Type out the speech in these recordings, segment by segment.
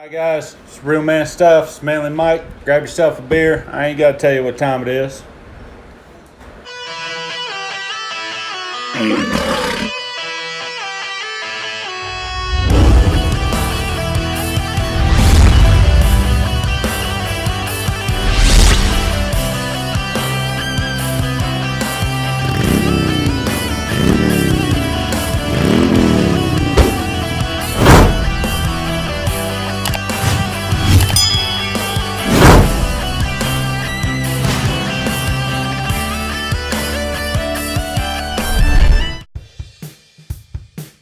Hi guys, it's Real Man Stuff. It's Manly Mike. Grab yourself a beer. I ain't gotta tell you what time it is.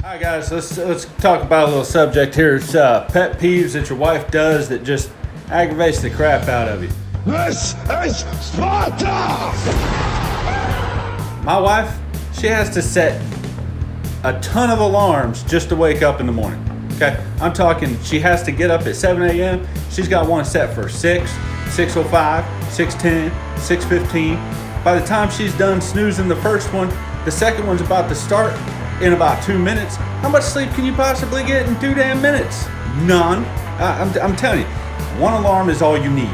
Hi guys, let's talk about a little subject here. It's pet peeves that your wife does that just aggravates the crap out of you. This is Sparta! My wife, she has to set a ton of alarms just to wake up in the morning. Okay, I'm talking she has to get up at 7 a.m. She's got one set for 6, 6:05, 6:10, 6:15. By the time she's done snoozing the first one, the second one's about to start in about 2 minutes. How much sleep can you possibly get in 2 damn minutes? None. I'm telling you, one alarm is all you need.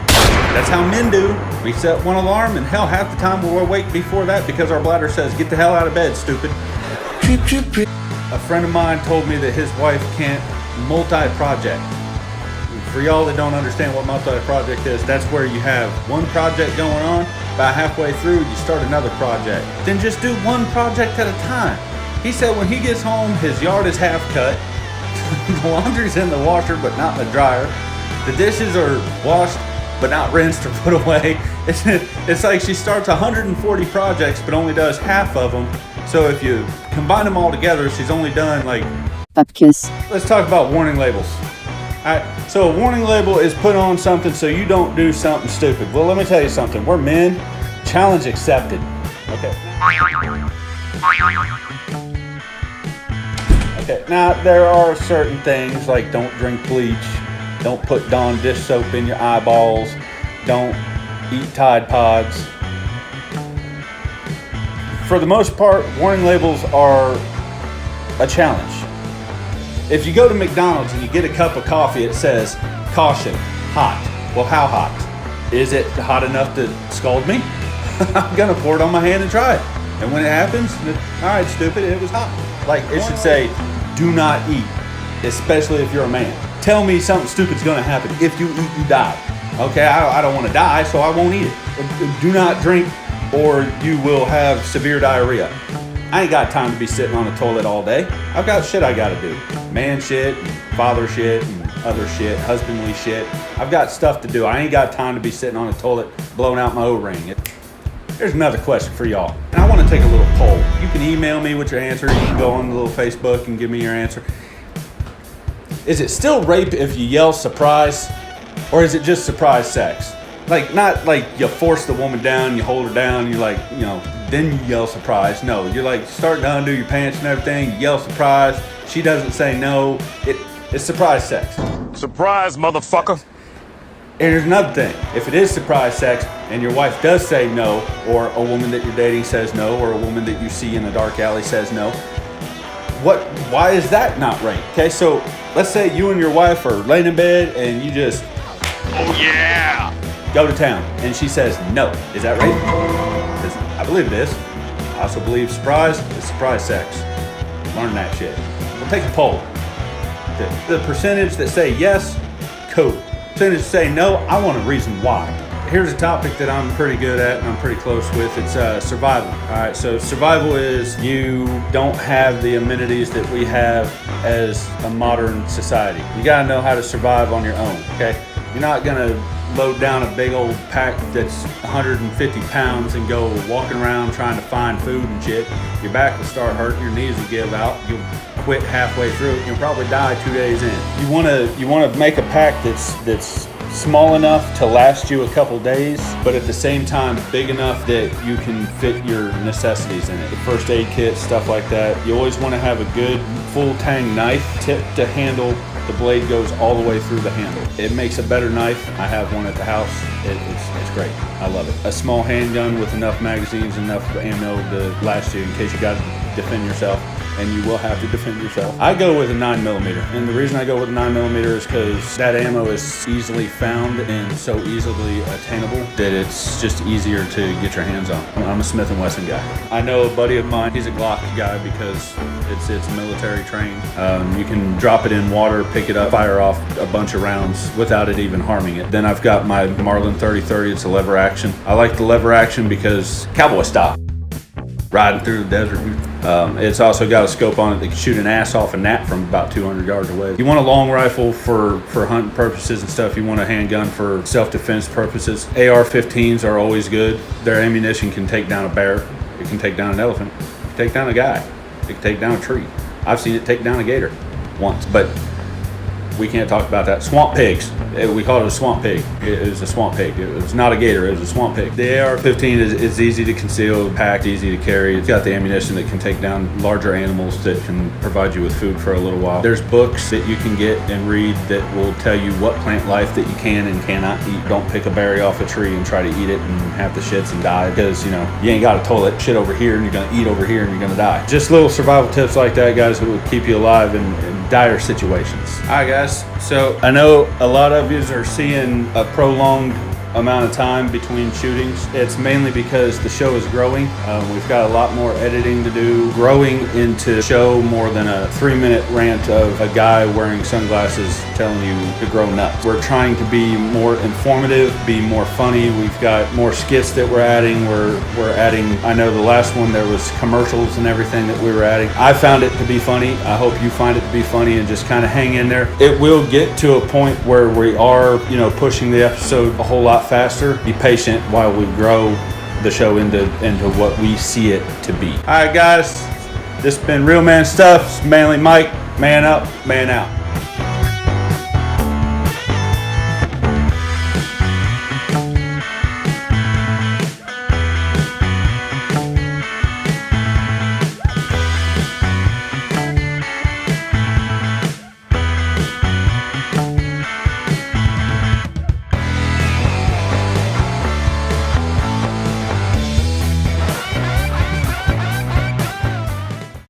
That's how men do. We set one alarm, and hell, half the time we're awake before that because our bladder says, "Get the hell out of bed, stupid." A friend of mine told me that his wife can't multi-project. For y'all that don't understand what multi-project is, that's where you have one project going on, about halfway through you start another project. Then just do one project at a time. He said when he gets home, his yard is half cut, the laundry's in the washer but not in the dryer, the dishes are washed but not rinsed or put away. It's like she starts 140 projects but only does half of them. So if you combine them all together, she's only done like... Bupkis. Let's talk about warning labels. Alright, so a warning label is put on something so you don't do something stupid. Well, let me tell you something. We're men. Challenge accepted. Okay. Okay, now there are certain things like don't drink bleach, don't put Dawn dish soap in your eyeballs, don't eat Tide Pods. For the most part, warning labels are a challenge. If you go to McDonald's and you get a cup of coffee, it says, "Caution, hot." Well, how hot? Is it hot enough to scald me? I'm gonna pour it on my hand and try it. And when it happens, all right, stupid, it was hot. Like, it should say, "Do not eat," especially if you're a man. Tell me something stupid's gonna happen. If you eat, you die. Okay, I don't wanna die, so I won't eat it. Do not drink or you will have severe diarrhea. I ain't got time to be sitting on the toilet all day. I've got shit I gotta do. Man shit, and father shit, and other shit, husbandly shit. I've got stuff to do. I ain't got time to be sitting on the toilet blowing out my O-ring. Here's another question for y'all. And I want to take a little poll. You can email me with your answer. You can go on the little Facebook and give me your answer. Is it still rape if you yell surprise? Or is it just surprise sex? Like, not like you force the woman down, you hold her down, you're like, then you yell surprise. No, you're like starting to undo your pants and everything, you yell surprise. She doesn't say no. It's surprise sex. Surprise, motherfucker! And here's another thing. If it is surprise sex and your wife does say no, or a woman that you're dating says no, or a woman that you see in a dark alley says no, why is that not rape? Okay, so let's say you and your wife are laying in bed and you just, Oh yeah! go to town, and she says no. Is that rape? I believe it is. I also believe surprise is surprise sex. Learn that shit. We'll take a poll. The percentage that say yes, cool. Percentage that say no, I want a reason why. Here's a topic that I'm pretty good at and I'm pretty close with. It's survival. All right, so survival is you don't have the amenities that we have as a modern society. You gotta know how to survive on your own, okay? You're not gonna load down a big old pack that's 150 pounds and go walking around trying to find food and shit. Your back will start hurting, your knees will give out, you'll quit halfway through, you'll probably die 2 days in. You wanna make a pack that's small enough to last you a couple days, but at the same time big enough that you can fit your necessities in it. The first aid kit, stuff like that. You always want to have a good full tang knife, tip to handle. The blade goes all the way through the handle. It makes a better knife. I have one at the house. It's great. I love it. A small handgun with enough magazines, enough ammo to last you in case you got to defend yourself. and you will have to defend yourself. I go with a 9mm, and the reason I go with a 9mm is because that ammo is easily found and so easily attainable that it's just easier to get your hands on. I'm a Smith & Wesson guy. I know a buddy of mine, he's a Glock guy because it's military trained. You can drop it in water, pick it up, fire off a bunch of rounds without it even harming it. Then I've got my Marlin 30-30, it's a lever action. I like the lever action because cowboy style, riding through the desert. It's also got a scope on it that can shoot an ass off a gnat from about 200 yards away. You want a long rifle for hunting purposes and stuff. You want a handgun for self-defense purposes. AR-15s are always good. Their ammunition can take down a bear. It can take down an elephant. It can take down a guy. It can take down a tree. I've seen it take down a gator once, but we can't talk about that. Swamp pigs. We call it a swamp pig. It was a swamp pig. It was not a gator, it was a swamp pig. The AR-15 is easy to conceal, packed, easy to carry. It's got the ammunition that can take down larger animals that can provide you with food for a little while. There's books that you can get and read that will tell you what plant life that you can and cannot eat. Don't pick a berry off a tree and try to eat it and have the shits and die because, you know, you ain't got a toilet, shit over here and you're gonna eat over here and you're gonna die. Just little survival tips like that, guys, that will keep you alive in dire situations. All right, guys. So I know a lot of you are seeing a prolonged amount of time between shootings. It's mainly because the show is growing. We've got a lot more editing to do. Growing into show more than a 3-minute rant of a guy wearing sunglasses telling you to grow nuts. We're trying to be more informative, be more funny. We've got more skits that we're adding. We're adding, I know the last one there was commercials and everything that we were adding. I found it to be funny. I hope you find it to be funny and just kind of hang in there. It will get to a point where we are, you know, pushing the episode a whole lot faster. Be patient while we grow the show into what we see it to be. All right, guys, this has been Real Man Stuff. It's Manly Mike. Man up, man out.